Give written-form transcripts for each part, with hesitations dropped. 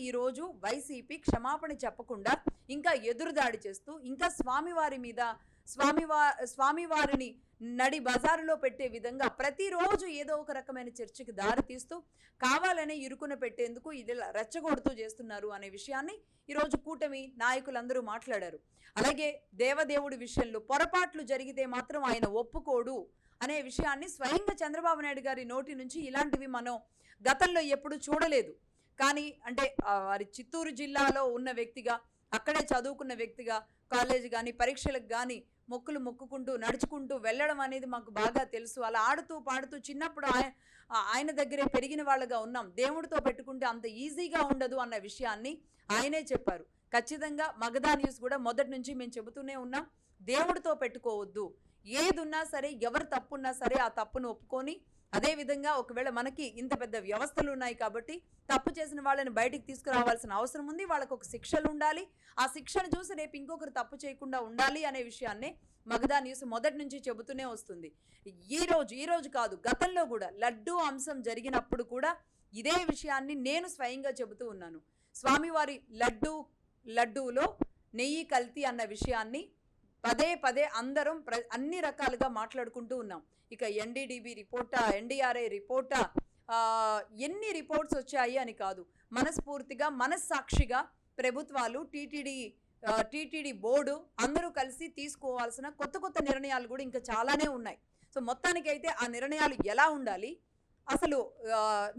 ఈరోజు వైసీపీ క్షమాపణ చెప్పకుండా ఇంకా ఎదురుదాడి చేస్తూ ఇంకా స్వామివారి మీద స్వామివారిని నడి బజారులో పెట్టే విధంగా ప్రతిరోజు ఏదో ఒక రకమైన చర్చకి దారి తీస్తూ కావాలనే ఇరుకున పెట్టేందుకు ఇది రెచ్చగొడుతూ చేస్తున్నారు అనే విషయాన్ని ఈరోజు కూటమి నాయకులందరూ మాట్లాడారు. అలాగే దేవదేవుడి విషయంలో పొరపాట్లు జరిగితే మాత్రం ఆయన ఒప్పుకోడు అనే విషయాన్ని స్వయంగా చంద్రబాబు నాయుడు గారి నోటి నుంచి ఇలాంటివి మనం గతంలో ఎప్పుడు చూడలేదు. కానీ అంటే వారి చిత్తూరు జిల్లాలో ఉన్న వ్యక్తిగా, అక్కడే చదువుకున్న వ్యక్తిగా, కాలేజీ కానీ పరీక్షలకు కానీ మొక్కులు మొక్కుకుంటూ నడుచుకుంటూ వెళ్ళడం అనేది మాకు బాగా తెలుసు. అలా ఆడుతూ పాడుతూ చిన్నప్పుడు ఆయన దగ్గరే పెరిగిన వాళ్ళగా ఉన్నాం. దేవుడితో పెట్టుకుంటే అంత ఈజీగా ఉండదు అన్న విషయాన్ని ఆయనే చెప్పారు. ఖచ్చితంగా మగధా న్యూస్ కూడా మొదటి నుంచి మేము చెబుతూనే ఉన్నాం, దేవుడితో పెట్టుకోవద్దు. ఏదున్నా సరే, ఎవరు తప్పున్నా సరే ఆ తప్పును ఒప్పుకొని, అదేవిధంగా ఒకవేళ మనకి ఇంత పెద్ద వ్యవస్థలు ఉన్నాయి కాబట్టి తప్పు చేసిన వాళ్ళని బయటికి తీసుకురావాల్సిన అవసరం ఉంది. వాళ్ళకు ఒక శిక్షలు ఉండాలి. ఆ శిక్షను చూసి రేపు ఇంకొకరు తప్పు చేయకుండా ఉండాలి అనే విషయాన్నే మగధా న్యూస్ మొదటి నుంచి చెబుతూనే వస్తుంది. ఈ రోజు కాదు, గతంలో కూడా లడ్డూ అంశం జరిగినప్పుడు కూడా ఇదే విషయాన్ని నేను స్వయంగా చెబుతూ ఉన్నాను. స్వామివారి లడ్డూలో నెయ్యి కల్తీ అన్న విషయాన్ని పదే పదే అందరం అన్ని రకాలుగా మాట్లాడుకుంటూ ఉన్నాం. ఇక ఎన్డీడీబీ రిపోర్టా, ఎన్డీఆర్ఐ రిపోర్టా, ఎన్ని రిపోర్ట్స్ వచ్చాయి అని కాదు, మనస్ఫూర్తిగా మనస్సాక్షిగా ప్రభుత్వాలు, టీటీడీ బోర్డు అందరూ కలిసి తీసుకోవాల్సిన కొత్త నిర్ణయాలు కూడా ఇంకా చాలానే ఉన్నాయి. సో మొత్తానికైతే ఆ నిర్ణయాలు ఎలా ఉండాలి, అసలు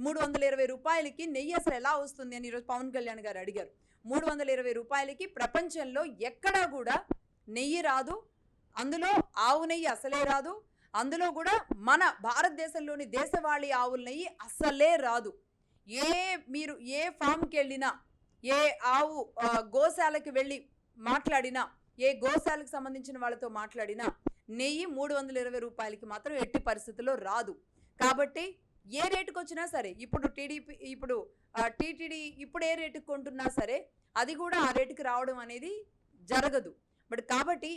320 రూపాయలకి నెయ్యి అసలు ఎలా వస్తుంది అని ఈరోజు పవన్ కళ్యాణ్ గారు అడిగారు. 320 రూపాయలకి ప్రపంచంలో ఎక్కడా కూడా నెయ్యి రాదు, అందులో ఆవు నెయ్యి అసలే రాదు, అందులో కూడా మన భారతదేశంలోని దేశవాళీ ఆవుల నెయ్యి అస్సలే రాదు. మీరు ఏ ఫామ్కి వెళ్ళినా, ఏ ఆవు గోశాలకి వెళ్ళి మాట్లాడినా, ఏ గోశాలకు సంబంధించిన వాళ్ళతో మాట్లాడినా నెయ్యి 320 రూపాయలకి మాత్రం ఎట్టి పరిస్థితుల్లో రాదు. కాబట్టి ఏ రేటుకు వచ్చినా సరే, ఇప్పుడు టీటీడీ ఇప్పుడు ఏ రేటుకు కొంటున్నా సరే అది కూడా ఆ రేటుకి రావడం అనేది జరగదు. బట్ కాబట్టి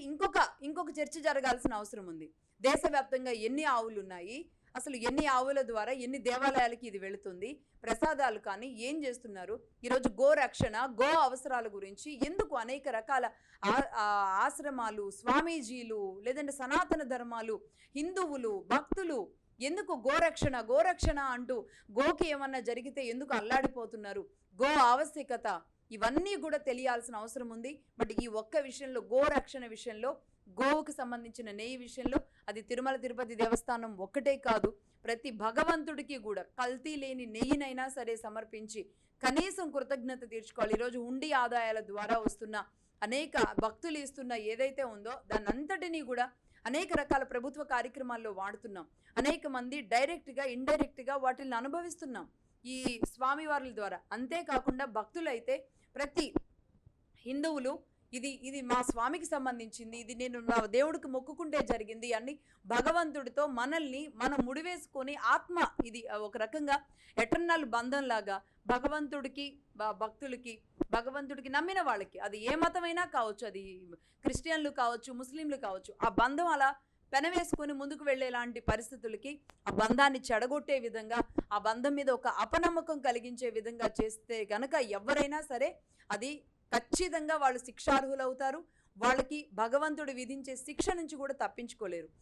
ఇంకొక చర్చ జరగాల్సిన అవసరం ఉంది. దేశవ్యాప్తంగా ఎన్ని ఆవులు ఉన్నాయి, అసలు ఎన్ని ఆవుల ద్వారా ఎన్ని దేవాలయాలకి ఇది వెళుతుంది, ప్రసాదాలు కానీ ఏం చేస్తున్నారు, ఈరోజు గోరక్షణ, గో అవసరాల గురించి ఎందుకు అనేక రకాల ఆశ్రమాలు, స్వామీజీలు, లేదంటే సనాతన ధర్మాలు, హిందువులు, భక్తులు ఎందుకు గోరక్షణ అంటూ గోకి ఏమన్నా జరిగితే ఎందుకు అల్లాడిపోతున్నారు, గో ఆవశ్యకత, ఇవన్నీ కూడా తెలియాల్సిన అవసరం ఉంది. బట్ ఈ ఒక్క విషయంలో, గోరక్షణ విషయంలో, గోవుకు సంబంధించిన నెయ్యి విషయంలో అది తిరుమల తిరుపతి దేవస్థానం ఒక్కటే కాదు, ప్రతి భగవంతుడికి కూడా కల్తీ లేని నెయ్యినైనా సరే సమర్పించి కనీసం కృతజ్ఞత తీర్చుకోవాలి. ఈరోజు హుండీ ఆదాయాల ద్వారా వస్తున్న అనేక భక్తులు ఇస్తున్న ఏదైతే ఉందో దాన్ని అంతటినీ కూడా అనేక రకాల ప్రభుత్వ కార్యక్రమాల్లో వాడుతున్నాం. అనేక మంది డైరెక్ట్గా, ఇండైరెక్ట్గా వాటిని అనుభవిస్తున్నాం ఈ స్వామివారుల ద్వారా. అంతేకాకుండా భక్తులైతే ప్రతి హిందువులు ఇది మా స్వామికి సంబంధించింది, ఇది నేను నా దేవుడికి మొక్కుకుంటే జరిగింది అని భగవంతుడితో మనం ముడివేసుకొని ఆత్మ, ఇది ఒక రకంగా ఎటర్నల్ బంధం లాగా భగవంతుడికి, భగవంతుడికి నమ్మిన వాళ్ళకి, అది ఏ మతమైనా కావచ్చు, అది క్రిస్టియన్లు కావచ్చు, ముస్లింలు కావచ్చు, ఆ బంధం అలా పెనవేసుకొని ముందుకు వెళ్ళేలాంటి పరిస్థితులకి, ఆ బంధాన్ని చెడగొట్టే విధంగా, ఆ బంధం మీద ఒక అపనమ్మకం కలిగించే విధంగా చేస్తే గనక ఎవరైనా సరే అది ఖచ్చితంగా వాళ్ళు శిక్షార్హులవుతారు. వాళ్ళకి భగవంతుడు విధించే శిక్ష నుంచి కూడా తప్పించుకోలేరు.